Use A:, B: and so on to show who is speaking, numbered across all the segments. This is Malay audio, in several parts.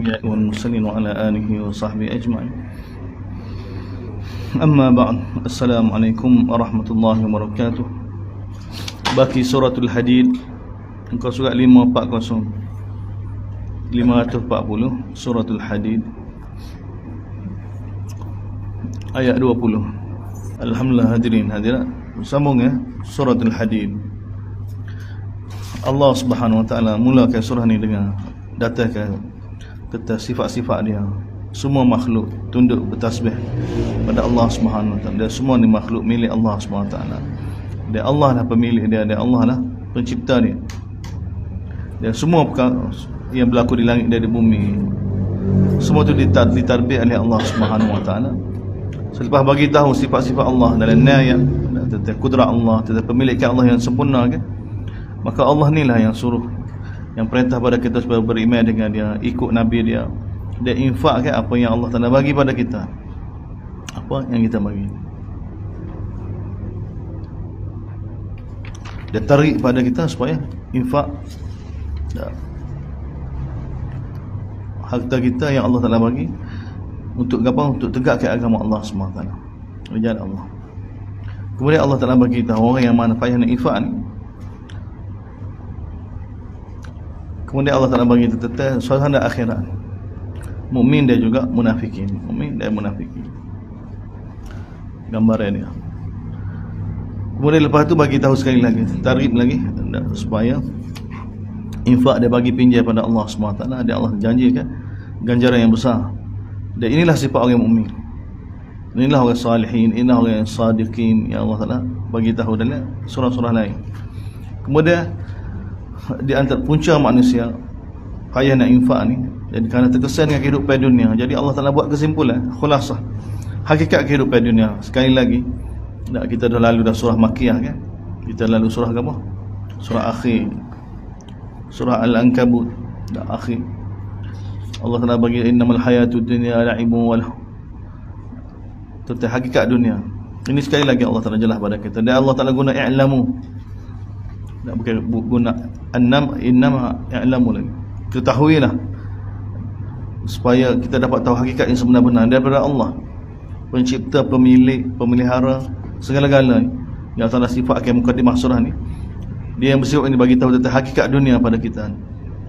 A: الأنبياء والمرسلين وعلى آله وصحبه أجمعين. أما بعد. السلام عليكم ورحمة الله وبركاته. Baki suratul Hadid, muka surat 540 suratul Hadid ayat 20. Alhamdulillah hadirin hadirat, sambung ya suratul Hadid. Allah Subhanahu wa taala mulakan surah ni dengan datangkan tentang sifat-sifat dia. Semua makhluk tunduk bertasbih pada Allah Subhanahu wa taala. Dia semua ni makhluk milik Allah Subhanahu wa taala. Dia Allah lah pemilik dia, dia Allah lah pencipta dia. Dan semua perkara yang berlaku di langit dan di bumi, semua tu ditarbiyah oleh Allah Subhanahu wa taala. Selepas bagi tahu sifat-sifat Allah dalam ayat tentang kudrat Allah, tentang pemilikan Allah yang sempurna kan, maka Allah ni lah yang suruh, yang perintah pada kita supaya beriman dengan dia, ikut Nabi dia, dan infakkan apa yang Allah Taala bagi pada kita, apa yang kita bagi. Dia tarik pada kita supaya infak harta kita yang Allah Taala bagi untuk apa? Untuk tegakkan agama Allah SWT. Rijal Allah. Kemudian Allah Taala bagi tahu orang yang mana payah nak infak ni. Kemudian Allah Taala bagi tentang suasana akhirat. Mukmin dan juga munafikin. Mukmin dan munafikin. Gambaran dia. Kemudian lepas tu bagi tahu sekali lagi, tarif lagi supaya infak dia bagi pinjam pada Allah SWT. Dia Allah janjikan ganjaran yang besar. Dan inilah sifat orang mukmin. Inilah orang salihin, inilah orang yang sadiqin yang Allah Taala bagi tahu dalam surah-surah lain. Kemudian di antara punca manusia payah nak infak ni, jadi kerana terkesan dengan kehidupan dunia. Jadi Allah Taala buat kesimpulan, khulasah hakikat kehidupan dunia. Sekali lagi, kita dah lalu dah surah Makkiyah kan. Kita lalu surah apa? Surah Akhir, surah Al-Ankabut dah akhir. Allah Taala bagi innamal hayatud dunya la'ibun wa lahu. Tentang hakikat dunia. Ini sekali lagi Allah Taala jelas pada kita. Dan Allah Taala guna i'lamu. Tak bukan guna innama i'lamu lagi. Ketahuilah, supaya kita dapat tahu hakikat yang sebenar-benar daripada Allah, pencipta, pemilik, pemelihara segala-galanya. Yang Allah sifatkan mukadimah surah ni, dia yang bersifat ini bagi tahu tentang hakikat dunia pada kita.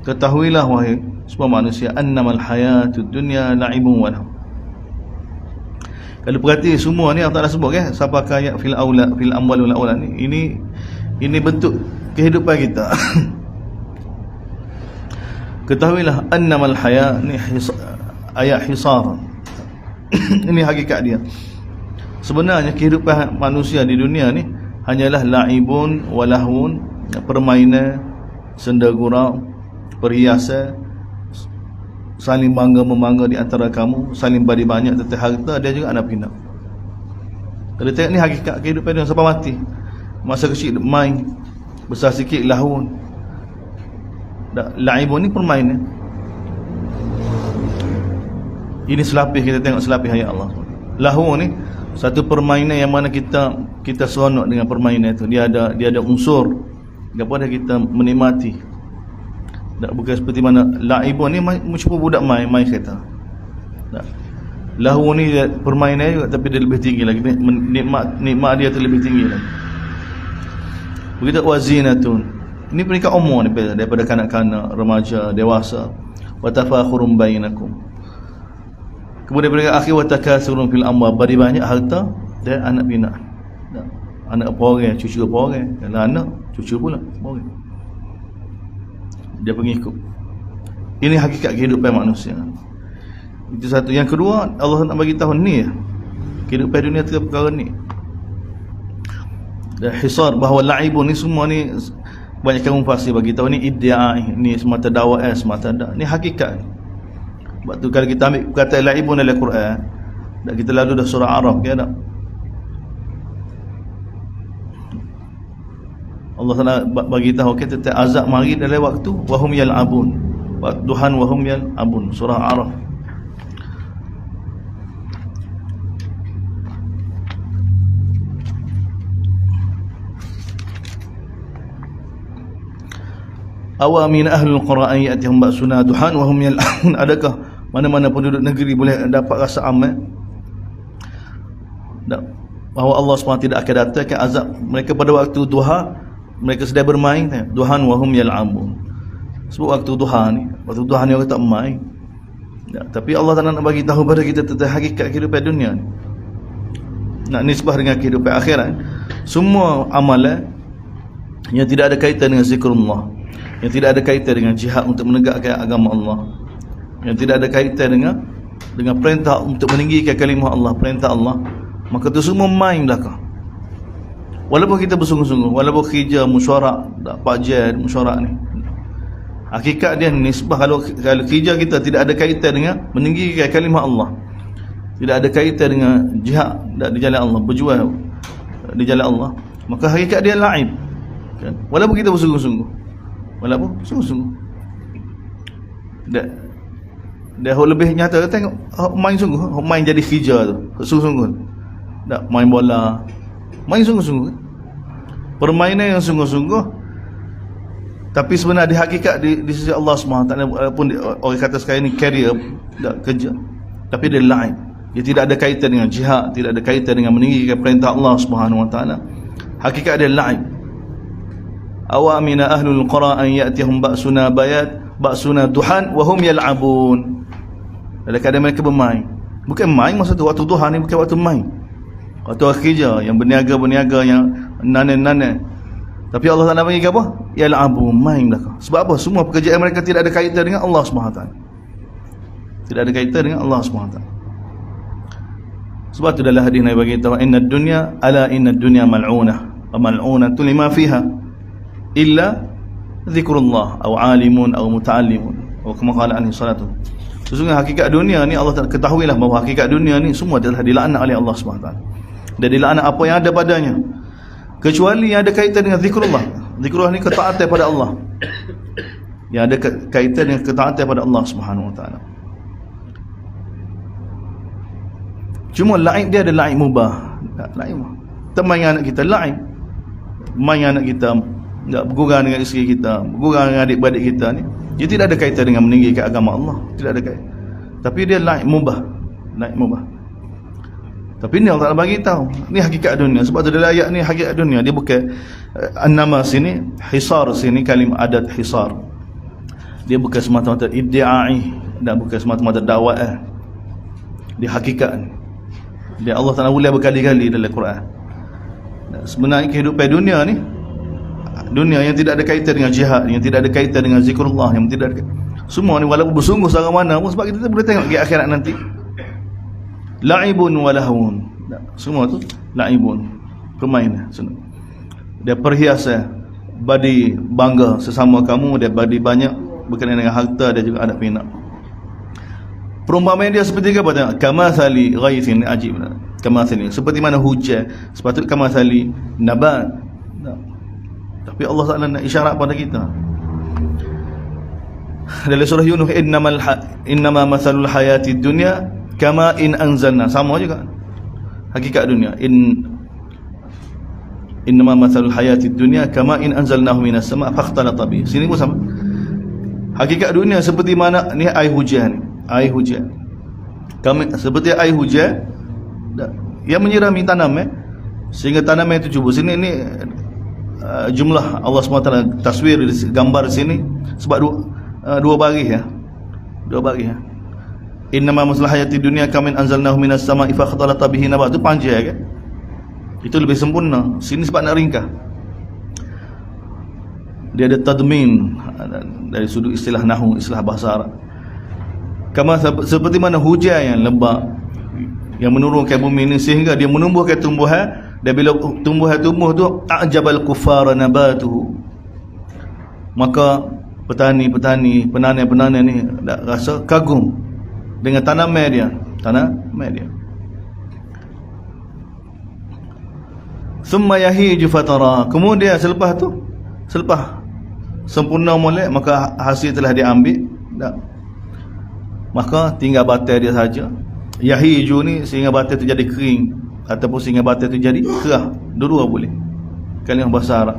A: Ketahuilah wahai semua manusia, annamal hayatud dunya la'ibun wa lahu. Kalau perhati semua ni Allah Taala sebut kan, siapa kaya fil aula fil amwal wal aulad ni, ini bentuk kehidupan kita. Ketahuilah annamal haya ni ayat hisar. Ini hakikat dia. Sebenarnya kehidupan manusia di dunia ni hanyalah la'ibun walahun, permainan, senda gurau, perhiasan, saling bangga-membangga di antara kamu, saling bagi banyak tentang harta, dia juga anak pinak. Kalau tengok ni hakikat kehidupan dia sampai mati. Masa kecil main, besar sikit lahun. La'ibun ni permainan. Ini selapis, kita tengok selapis ayat Allah. Lahu ni satu permainan yang mana kita seronok dengan permainan itu. Dia ada unsur daripada kita menikmati. Tak bukan seperti mana la'ibun ni macam budak main kereta. Tak. Lahu ni permainan juga, tapi dia lebih tinggi lagi. Nikmat dia tu lebih tinggi lagi. Begitu wazinatun. Ini peringkat umur ni, daripada kanak-kanak, remaja, dewasa. Wa tafakhurum bainakum. Kemudian peringkat akhir wa takasurun fil amwal, bagi banyak harta dan anak pinak. Anak apa orang, cucu apa orang. Kalau anak, cucu pula orang. Dia pengikut. Ini hakikat kehidupan manusia. Itu satu. Yang kedua, Allah nak bagi tahu ni kehidupan dunia tu perkara ni. Dan hisar bahawa la'ibun ni semua ni, banyak kaum fasih bagi tahu ni iddia, ni semata dakwah, semata dak. Ni hakikat. Sebab tu kalau kita ambil kata la'ibun dalam Quran, dan kita lalu dah surah Araf ke tak? Allah Taala bagi tahu kita tentang azab mari dalam waktu wahum yal'abun. Duhan wahum yal'abun, surah Araf. Awamin ahlul qura an ya'tihum ba'suna duhan wa hum yal'un. Adakah mana-mana penduduk negeri boleh dapat rasa aman bahawa Allah SWT tidak akan datangkan azab mereka pada waktu duha, mereka sedang bermain duhan wa hum yal'abun. Sebab waktu duha ni orang tak main. Tapi Allah Ta'ala nak bagi tahu pada kita tentang hakikat kehidupan dunia ni, nak nisbah dengan kehidupan akhirat. Semua amalan yang tidak ada kaitan dengan zikrullah, yang tidak ada kaitan dengan jihad untuk menegakkan agama Allah, yang tidak ada kaitan dengan perintah untuk meninggikan kalimah Allah, perintah Allah, maka itu semua main belakang. Walaupun kita bersungguh-sungguh, walaupun kerja musyarak, pakjian musyarak ni, hakikat dia nisbah. Kalau kerja kita tidak ada kaitan dengan meninggikan kalimah Allah, tidak ada kaitan dengan jihad di jalan Allah, berjuang di jalan Allah, maka hakikat dia laib kan? Walaupun kita bersungguh-sungguh, dia lebih nyata. Tengok main sungguh, main jadi kerja tu sungguh-sungguh, tak main bola, main sungguh-sungguh, permainan yang sungguh-sungguh. Tapi sebenarnya di hakikat di sisi Allah SWT, walaupun orang kata sekarang ni career, tak kerja, tapi dia lain. Dia tidak ada kaitan dengan jihad, tidak ada kaitan dengan meninggikan perintah Allah SWT. Hakikat dia lain. Awamina ahlul qura an ya'tihum ba'suna duhan wa hum yal'abun. Dalam keadaan mereka bermain. Bukan main masa tu, waktu duha ni bukan waktu main, waktu kerja, yang berniaga, yang nanen. Tapi Allah Ta'ala bagi apa? Yal'abun, main belakang. Sebab apa? Semua pekerjaan mereka tidak ada kaitan dengan Allah SWT. Tidak ada kaitan dengan Allah SWT. Sebab tu dalam hadis Nabi bagi tahu, inna dunya mal'unah wa mal'unatun lima fiha illa zikrullah aw alimun aw muta'allimun, atau kama qala alaihi salatu. Sesungguhnya hakikat dunia ni, Allah ketahuilah bahawa hakikat dunia ni semua telah dilaknat oleh Allah SWT. Dan dilaknat apa yang ada padanya, kecuali yang ada kaitan dengan zikrullah. Zikrullah ni ketaatan pada Allah, yang ada kaitan dengan ketaatan pada Allah Subhanahu Wa Taala. Cuma laib dia ada laib mubah. Laib teman anak kita laib, main anak kita, tak bergurau dengan isteri kita, bergurau dengan adik-beradik kita ni, dia tidak ada kaitan dengan meninggikan agama Allah, tidak ada kaitan. Tapi dia laib mubah. Tapi ni Allah Ta'ala bagi tahu, ni hakikat dunia. Sebab tu dalam ayat ni hakikat dunia, dia bukan an-nama sini, hisar sini, kalim adat hisar. Dia bukan semata-mata iddi'ai, dan bukan semata-mata dakwah. Dia hakikat ni. Dia Allah Ta'ala ulang berkali-kali dalam Quran. Sebenarnya kehidupan dunia ni, dunia yang tidak ada kaitan dengan jihad, yang tidak ada kaitan dengan zikrullah, yang tidak ada, semua ni walaupun bersungguh secara mana pun, sebab kita boleh tengok di akhirat nanti, la'ibun wa lahun, semua tu la'ibun, permainan. Dia perhiasan, badi bangga sesama kamu, dia badi banyak berkenaan dengan harta, dia juga ada pinak. Perumpamaan dia seperti apa? Tengok, kamathali ghaithin, ajib. Kamathali, seperti mana hujan, sepatut kamathali nabat. Tapi Allah Ta'ala nak isyarat pada kita dalam surah Yunus, innama mathalul hayati dunya kama in anzalna. Sama juga hakikat dunia, innama mathalul hayati dunya kama in anzalnahu minas sama' fakhtalata bihi. Sini pun sama. Hakikat dunia seperti mana ni air hujan. Kami seperti air hujan yang menyirami tanam, sehingga tanam itu jubur. Sini ni jumlah Allah SWT taswir gambar sini sebab dua baris ya. Innama masalah hayati dunia kamin anzalnahu minas sama'i fakhtalata bihi nabat. Itu panjang kan, itu lebih sempurna. Sini sebab nak ringkas, dia ada tadmin dari sudut istilah nahwu, istilah bahasa Arab. Kama seperti mana hujan yang lebat yang menurunkan bumi ini sehingga dia menumbuhkan tumbuhan, dan bila tumbuh tu a'jabal kuffara nabatuhu, maka petani-petani, penanen ni dah rasa kagum dengan tanaman dia. Thumma yahiju fatara, kemudian selepas sempurna molek, maka hasil telah diambil, maka tinggal batai dia saja. Yahiju ni sehingga batai tu jadi kering, ataupun sehingga batai tu jadi kerah, dua-dua boleh, kalimah bahasa Arab.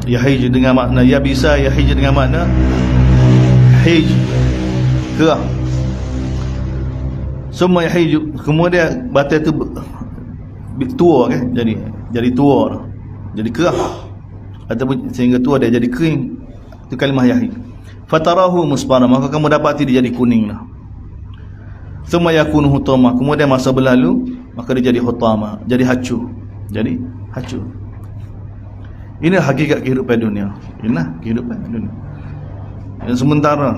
A: Yahij dengan makna yabisa, yahij dengan makna hij, kerah. Semua yahij, kemudian batu tu tua kan, jadi tua, jadi kerah, ataupun sehingga tua dia jadi kering. Itu kalimah yahij. Fatarahu musfara, maka kamu dapati dia jadi kuning lah. Thumma yakunu hutama, kemudian masa berlalu maka dia jadi hutama, jadi hacu. Ini hakikat kehidupan dunia. Inilah kehidupan dunia yang sementara,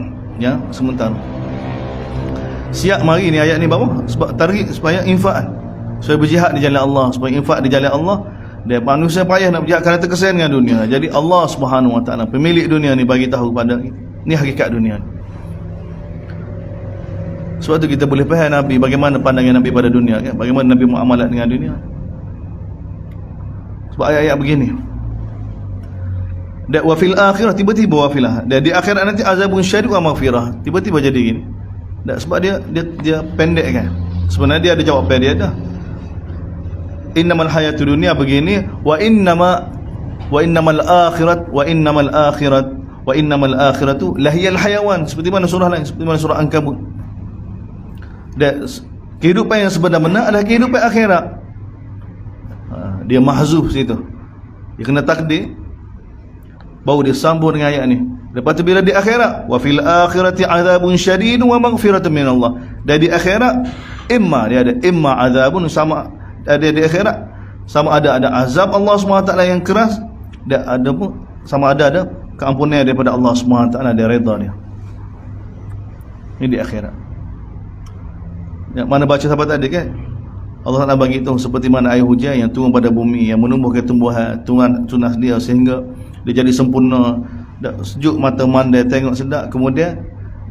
A: Siap mari ni ayat ni bawah sebab tarikh supaya infak, supaya berjihad di jalan Allah, supaya infak di jalan Allah. Dia manusia payah nak berjihad kerana terkesan dengan dunia. Jadi Allah Subhanahu Wa Taala, pemilik dunia ni, bagi tahu pada ni hakikat dunia ni. Sebab tu kita boleh faham Nabi, bagaimana pandangan Nabi pada dunia kan? Bagaimana Nabi muamalat dengan dunia. Sebab ayat-ayat begini. Dan wa fil akhirah, tiba-tiba wa fil akhirah. Dan di akhirat nanti azabun syadid wa maghfirah. Tiba-tiba jadi gini. Dan sebab dia pendek kan. Sebenarnya dia ada jawapan dia dah. Innamal hayatud dunya begini, wa innamal akhiratu lahiyal hayawan. Seperti mana surah lain, seperti mana surah Ankabut. Dan kehidupan yang sebenar-benar adalah kehidupan akhirat. Dia mahzuf situ, dia kena takdir, baru dia sambung dengan ayat ni. Lepas tu bila di akhirat, wa fil akhirati azabun syadid wa maghfiratun min Allah. Dan di akhirat dia ada azabun, sama ada di akhirat, sama ada azab Allah SWT yang keras, dan ada pun sama ada keampunan daripada Allah SWT, dia redha dia. Ini di akhirat. Yang mana baca sahabat tadi kan, Allah Ta'ala bagi tahu seperti mana air hujan yang turun pada bumi, yang menumbuhkan tumbuhan tunas dia sehingga dia jadi sempurna, sejuk mata mandai, tengok sedap. Kemudian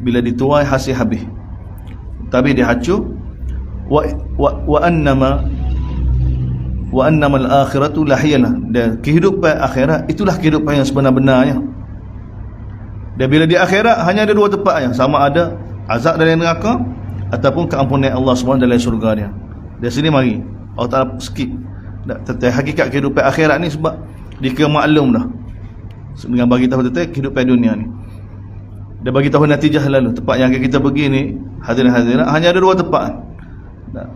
A: bila dituai hasil habis, tapi dia hancur. Wa annamal akhiratu lahiyalah, dan kehidupan akhirat itulah kehidupan yang sebenar-benarnya. Dan bila di akhirat hanya ada dua tempat yang sama, ada azab dari neraka ataupun keampunan Allah SWT dalam syurga dia. Dari sini mari Allah Ta'ala skip tentang hakikat kehidupan akhirat ni, sebab dia maklum dah dengan bagi tahu tentang kehidupan dunia ni. Dia bagi tahu natijah lalu, tempat yang akan kita pergi ni, hadirin-hadirat, hanya ada dua tempat.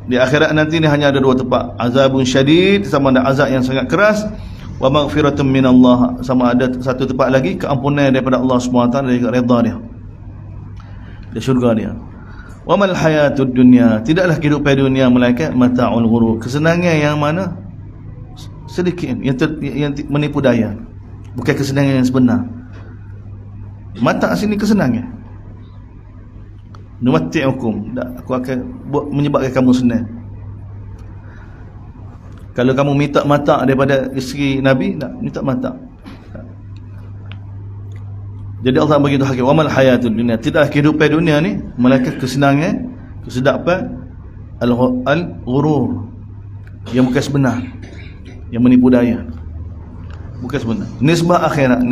A: Di akhirat nanti ni hanya ada dua tempat, azabun syadid, sama ada azab yang sangat keras, wa maghfiratun min Allah, sama ada satu tempat lagi, keampunan daripada Allah SWT, dari redha dia, di syurga dia. Wa mal hayatud dunya, tidaklah kehidupan dunia melainkan mata'ul ghurur, kesenangan yang mana sedikit, yang menipu daya, bukan kesenangan yang sebenar. Mata' sini kesenangan. Numatti'ukum, aku akan menyebabkan kamu senang. Kalau kamu minta mata' daripada isteri Nabi, tak minta mata'. Jadi Allah bagi tahu hakikat, wa mal hayatud dunya, tidaklah kehidupan dunia ni melainkan kesenangan, kesedapan, al-ghurur, yang bukan sebenar, yang menipu daya, bukan sebenar. Nisbah akhirat.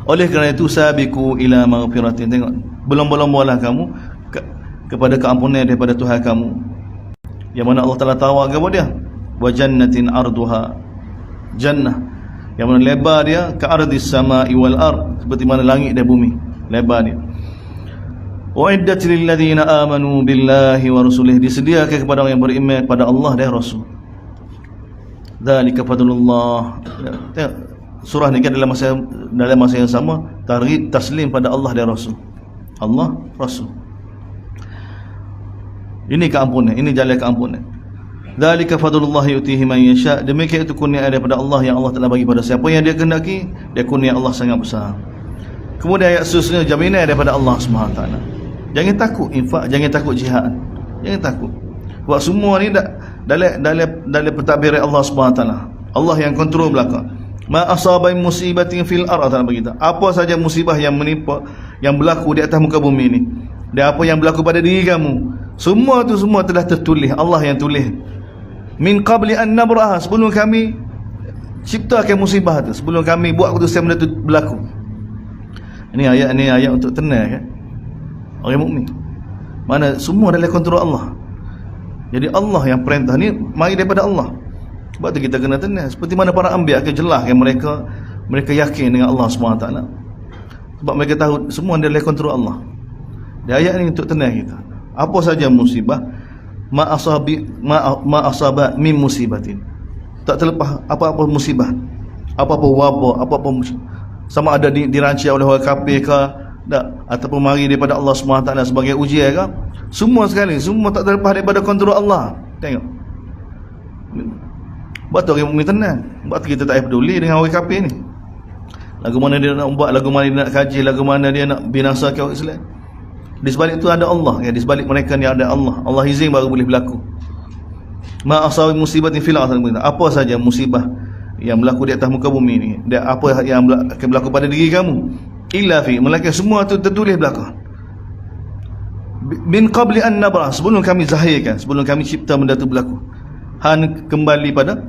A: Oleh kerana itu, sabiqu ila maghfiratin, tengok, berlomba-lombalah kamu kepada keampunan daripada Tuhan kamu, yang mana Allah Ta'ala tawar kepada dia, wa jannatin arduha, jannah yang mana lebar dia ka'ardis sama'i wal ard, seperti mana langit dan bumi lebar dia. Uiddat lil ladzina amanu billahi wa rasulih, disediakan kepada orang yang beriman kepada Allah dan Rasul. Dzalika fadlullah. Surah ni kan dalam masa yang sama targhib taslim pada Allah dan Rasul. Allah Rasul. Ini keampunan, ini jalan keampunan. Dzalika fadlullah yu'tihi man yasha, demikian itu kurnia daripada Allah yang Allah telah bagi pada siapa yang dia kehendaki. Dia kurnia Allah sangat besar. Kemudian ayat seterusnya, jaminan daripada Allah SWT. Jangan takut infak, jangan takut jihad, jangan takut. Sebab semua ni dalam pentadbiran Allah SWT. Allah yang kontrol belakang. Ma asaba musibatin fil ardh, Allah beritahu, apa saja musibah yang menimpa, yang berlaku di atas muka bumi ini, dan apa yang berlaku pada diri kamu, semua telah tertulis, Allah yang tulis. Min qabli an nabraha, sebelum kami ciptakan musibah tu, sebelum kami buat keputusan benda tu berlaku. Ini ayat untuk tenang kan orang mukmin, mana semua dalam kontrol Allah. Jadi Allah yang perintah ni mari daripada Allah. Sebab tu kita kena tenang. Seperti mana para anbiya ke jelas yang mereka yakin dengan Allah SWT. Sebab mereka tahu semua dia oleh kontrol Allah. Di ayat ni untuk tenang kita. Apa saja musibah, ma asaba min musibatin. Tak terlepas apa-apa musibah, apa-apa wabak, apa-apa sama ada dirancang oleh orang kafir ke tak, ataupun mari daripada Allah SWT sebagai ujian ke, semua sekali, semua tak terlepas daripada kontrol Allah. Tengok. Buat tu orang mukmin tenang. Buat kita tak peduli dengan orang kafir ni. Lagu mana dia nak buat, lagu mana dia nak kaji, lagu mana dia nak binasakan orang Islam. Di sebalik itu ada Allah, ya, di sebalik mereka ni ada Allah. Allah izin baru boleh berlaku. Ma asabi musibatin fil ardi, apa saja musibah yang berlaku di atas muka bumi ni, dan apa yang akan berlaku pada diri kamu, illa fi, melainkan semua itu tertulis belakang. Min qabli an nabra, sebelum kami zahirkan, sebelum kami cipta benda itu berlaku. Han kembali pada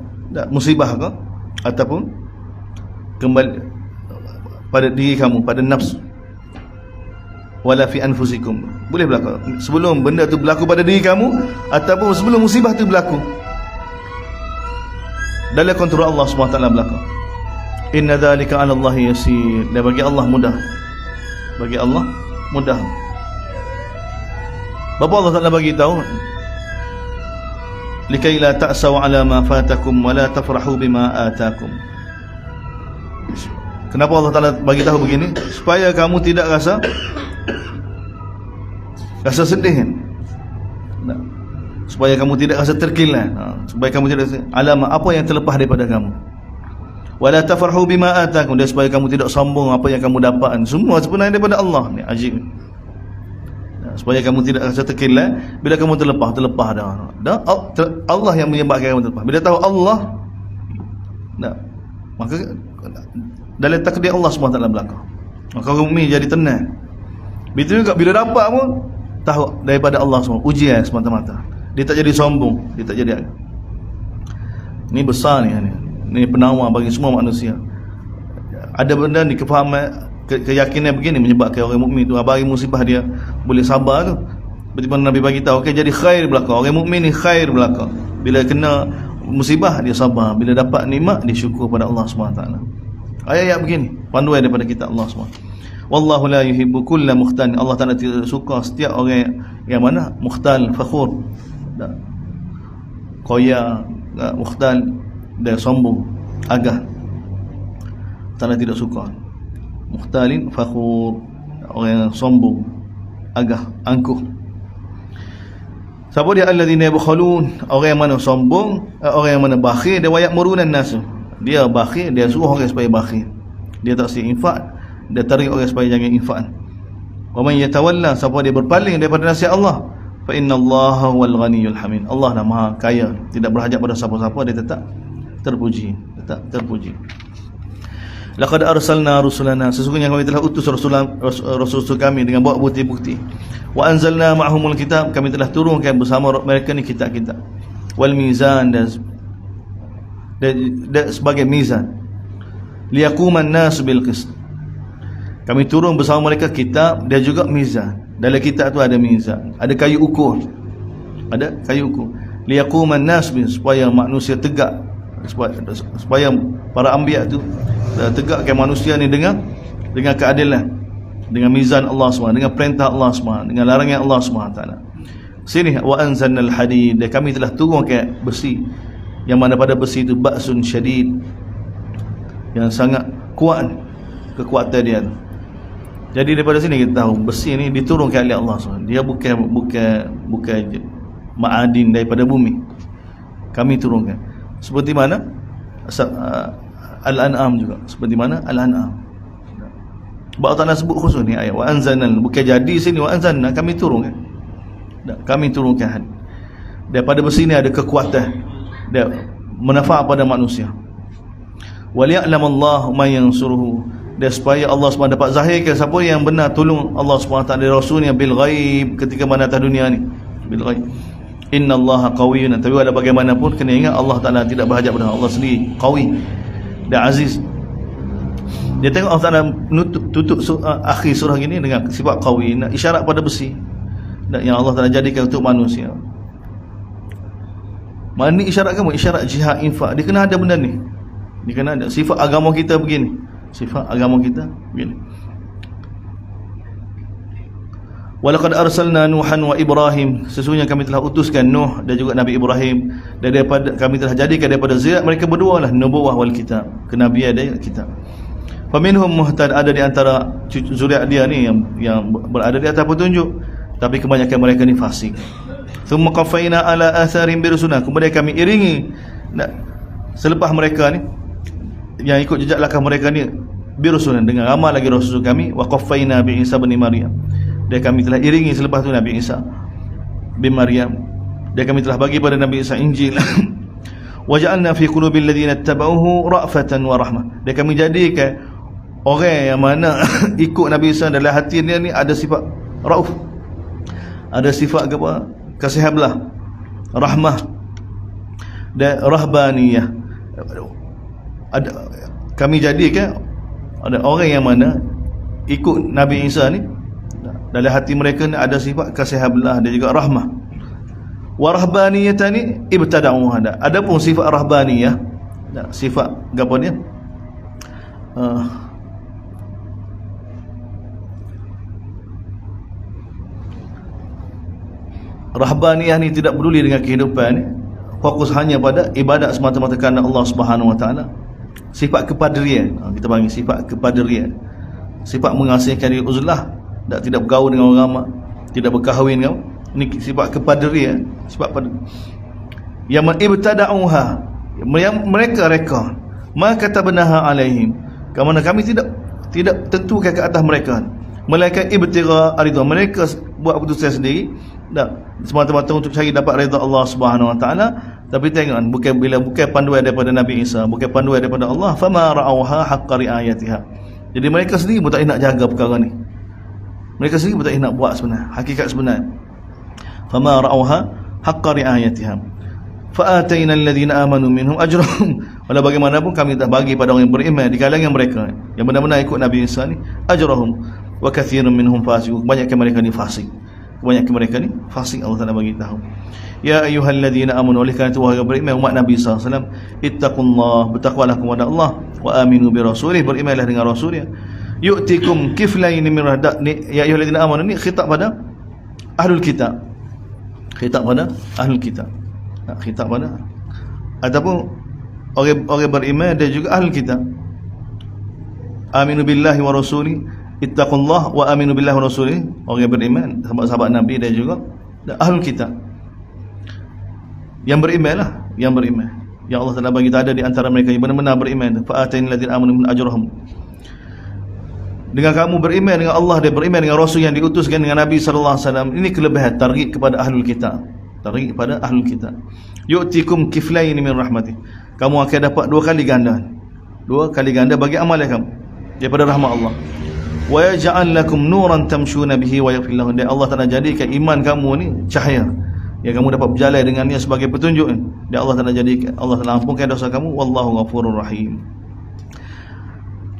A: musibah ke ataupun kembali pada diri kamu, pada nafsu. Wala fi anfusikum, boleh berlaku sebelum benda tu berlaku pada diri kamu ataupun sebelum musibah tu berlaku. Dalam kontrol Allah SWT berlaku. Inna dzalika 'ala Allah yasir, dan bagi Allah mudah. Bagi Allah mudah. Bapa Allah Taala bagi tahu, likai la ta'saw 'ala ma fatakum wa la tafrahu bima atakum. Kenapa Allah Taala bagi tahu begini? Supaya kamu tidak rasa sedih, supaya kamu tidak rasa terkilan, supaya kamu tidak rasa alama apa yang terlepas daripada kamu. Wala tafrahu bima atakum, dan supaya kamu tidak sombong apa yang kamu dapat. Semua sebenarnya daripada Allah ni, ajib. Supaya kamu tidak rasa terkilan bila kamu terlepas dah. Allah yang menyebabkan kamu terlepas. Bila tahu Allah, maka dalam takdir Allah SWT berlaku. Maka umi jadi tenang. Begitu juga bila dapat pun tahu daripada Allah SWT, ujian semata-mata. Dia tak jadi sombong, dia tak jadi. Ini besar ni. Ini penawar bagi semua manusia. Ada benda ni kefahaman, keyakinan begini menyebabkan orang mukmin tu abang musibah dia boleh sabar tu. Seperti mana Nabi bagi tahu, okey, jadi khair belaka. Orang mukmin ni khair belaka. Bila kena musibah dia sabar, bila dapat nikmat dia syukur pada Allah SWT. Ayat-ayat begini panduan daripada kita Allah SWT. Wallahu la yuhibbu kulla mukhtal, Allah Taala tidak suka setiap orang yang mana mukhtal, fakhur, koya, mukhtal dan sombong, agah. Taala tidak suka. Mukhtalin fakhur, orang yang sombong, agah, angkuh. Siapa dia? Alladzina yabkhulun, orang yang mana sombong, orang yang mana bakhil, dia wayak murunan nas. Dia bakhil, dia suruh orang supaya bakhil. Dia tak siap infak, dia tarik orang supaya jangan infak. Wa man yatawalla, siapa dia berpaling daripada nasihat Allah, fa innallaha huwal ghaniyyul hamid. Allah dah Maha Kaya, tidak berhajat pada siapa-siapa, dia tetap terpuji, Laqad arsalna rusulana, sesungguhnya kami telah utus rasul kami dengan bawa bukti-bukti. Wa anzalna ma'humul kitab, kami telah turunkan bersama mereka ni kitab-kitab. Wal mizan, dan sebagai mizan. Liyaquman nas bil qist, kami turun bersama mereka kitab dan juga mizan. Dalam kitab tu ada mizan, ada kayu ukur. Liyaquman nas bil, supaya manusia tegak, supaya para anbiya tu tegakkan manusia ni dengan keadilan, dengan mizan Allah SWT, dengan perintah Allah SWT, dengan larangan Allah SWT. Sini wa anzalnal hadid, dan kami telah turunkan besi, yang mana pada besi itu ba'sun syadid, yang sangat kuat kekuatan dia. Jadi daripada sini kita tahu besi ni diturunkan oleh Allah SWT. Dia bukan ma'adin daripada bumi. Kami turunkan. Seperti mana Al-An'am juga. Seperti mana Al-An'am. Sebab Allah sebut khusus ni ayat wa anzalna, bukan jadi sini wa anzalna, kami turunkan. Kami turunkan. Daripada besi ni ada kekuatan. Dia manfaat pada manusia. Waliya'lamallahu man yansuruhu, dan supaya Allah SWT dapat zahirkan siapa yang benar tolong Allah SWT dan Rasulnya bil ghaib, ketika mana atas dunia ni bil ghaib. Innallaha qawiyyun, tapi wala bagaimanapun kena ingat Allah Taala tidak berhajat pada Allah sendiri, qawi dan aziz. Dia tengok Allah Taala tutup akhir surah gini dengan sifat qawi, nak isyarat pada besi yang Allah Taala jadikan untuk manusia. Mana ni isyarat kamu? Isyarat jihad, infak. Dia kena ada benda ni. Dia kena ada. Sifat agama kita begini. Sifat agama kita begini. Walaqad arsalna Nuhan wa Ibrahim, sesungguhnya kami telah utuskan Nuh dan juga Nabi Ibrahim, dan daripada kami telah jadikan daripada zuriat mereka berdua lah nubuwah wal kitab, kenabian dan kitab. Faminhum muhtad, ada di antara zuriat dia ni yang berada di atas petunjuk, tapi kebanyakan mereka ni fasik. Thumma qafaina ala atharin birusulina, kemudian kami iringi selepas mereka ni yang ikut jejak langkah mereka ni birusulina, dengan ramai lagi rasul kami. Wa qafaina bi Isa bin Maryam, dan kami telah iringi selepas tu Nabi Isa bin Maryam, dan kami telah bagi pada Nabi Isa Injil. Waja'alna fi qulubil ladzina ittaba'uhu ra'fatan wa rahmah, dan kami jadikan orang yang mana ikut Nabi Isa dalam hati dia ni ada sifat rauf, ada sifat apa, kasih belah, rahmah dan rahbaniyah. Kami jadikan ada orang yang mana ikut Nabi Isa ni dalam hati mereka ni ada sifat kasih belah dan juga rahmah. Wa rahbaniyatan ibtada'u hada. Adapun sifat rahbaniyah, sifat apa dia? Rahbaniyah ni tidak peduli dengan kehidupan ni, fokus hanya pada ibadat semata-mata kerana Allah Subhanahu wa taala. Sifat kepaderian, kita panggil sifat kepaderian. Sifat mengasihkan diri uzlah, tidak bergaul dengan orang ramai, tidak berkahwin dengan, ini sifat kepaderian, sifat pada yang ibtada'uha, yang mereka reka, ma katabnaha alaihim, kerana kami tidak tentukan ke atas mereka, melainkan ibtigha ridha, mereka buat keputusan sendiri semata-mata untuk cari dapat redha Allah Subhanahu wa taala. Tapi tengok, bukan panduan daripada Nabi Isa, bukan panduan daripada Allah. Fama ra'auha haqqa riayatiha, jadi mereka sendiri pun tak nak jaga perkara ni, mereka sendiri pun tak nak buat sebenar, hakikat sebenar. Fama ra'auha haqqa riayatiha fa atayna alladhina amanu minhum ajrahum, walau bagaimanapun kami telah bagi pada orang yang beriman di kalangan mereka yang benar-benar ikut Nabi Isa ni ajrahum, wa katsirun minhum fasiqun, kebanyakan mereka ni fasik, kebanyakan mereka ni fasik. Allah Taala bagi tahu, ya ayyuhalladzina amanu, oleh kerana itu wahai beriman umat Nabi sallallahu alaihi wasallam, ittaqullah, bertakwalah kepada Allah, wa aminu bi rasulih, berimanlah dengan rasulnya, yu'tikum kiflaini min rahmat. Ya ayyuhalladzina amanu ni khitab pada ahlul kitab, khitab pada ahlul kitab, khitab pada ataupun orang beriman dan juga ahlul kitab. Aminu billahi wa rasulih, ittaqullah wa aminu billahi wa rasulih, orang beriman, sahabat-sahabat Nabi dan juga ahlul kitab yang beriman lah, yang beriman, yang Allah Taala bagi ada di antara mereka yang benar-benar beriman. Fa atainal ladzina amanu min ajrahum, dengan kamu beriman dengan Allah dan beriman dengan Rasul yang diutuskan dengan Nabi sallallahu alaihi wasallam. Ini kelebihan targhib kepada ahlul kitab, targhib kepada ahlul kitab. Yu'tikum kiflaini min rahmatih, kamu akan dapat dua kali ganda bagi amalan kamu daripada rahmat Allah. Wa yaj'al lakum nuran tamshuna bihi wa yaghfir lakum, dan Allah Taala jadikan iman kamu ni cahaya yang kamu dapat berjalan dengannya sebagai petunjuk, dan Allah Taala jadikan, Allah Taala ampunkan dosa kamu. Wallahu ghafurur rahim.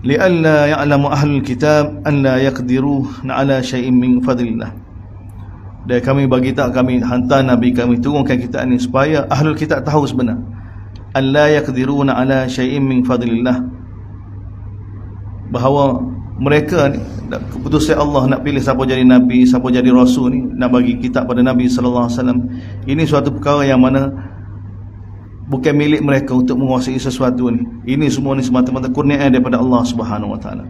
A: Li'alla ya'lamu ahlul kitab an la yaqdiru ala syai'in min fadlillah, dan kami bagi tak, kami hantar Nabi, kami turunkan kitab ini supaya ahlul kitab tahu sebenar an la yaqdiruna ala syai'in min fadlillah, bahawa mereka ni keputusan Allah nak pilih siapa jadi Nabi, siapa jadi Rasul ni, nak bagi kitab pada Nabi sallallahu alaihi wasallam, ini suatu perkara yang mana bukan milik mereka untuk menguasai sesuatu ni. Ini semua ni semata-mata kurniaan daripada Allah Subhanahu wa taala.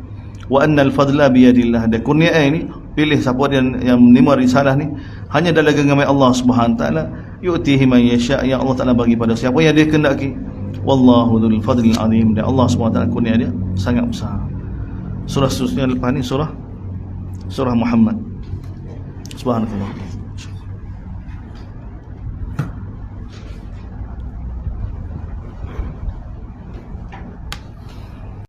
A: Wa annal fadla biyadillah, dan kurniaan ni, pilih siapa yang menerima risalah ni, hanya dalam genggaman Allah Subhanahu wa taala. Yu'tihi man yasha, yang Allah Taala bagi pada siapa yang dia kehendaki. Wallahu dzul fadlil azim, dan Allah Subhanahu wa taala kurnia dia sangat besar. Surah seterusnya lepas ni surah Muhammad. Subhanallah.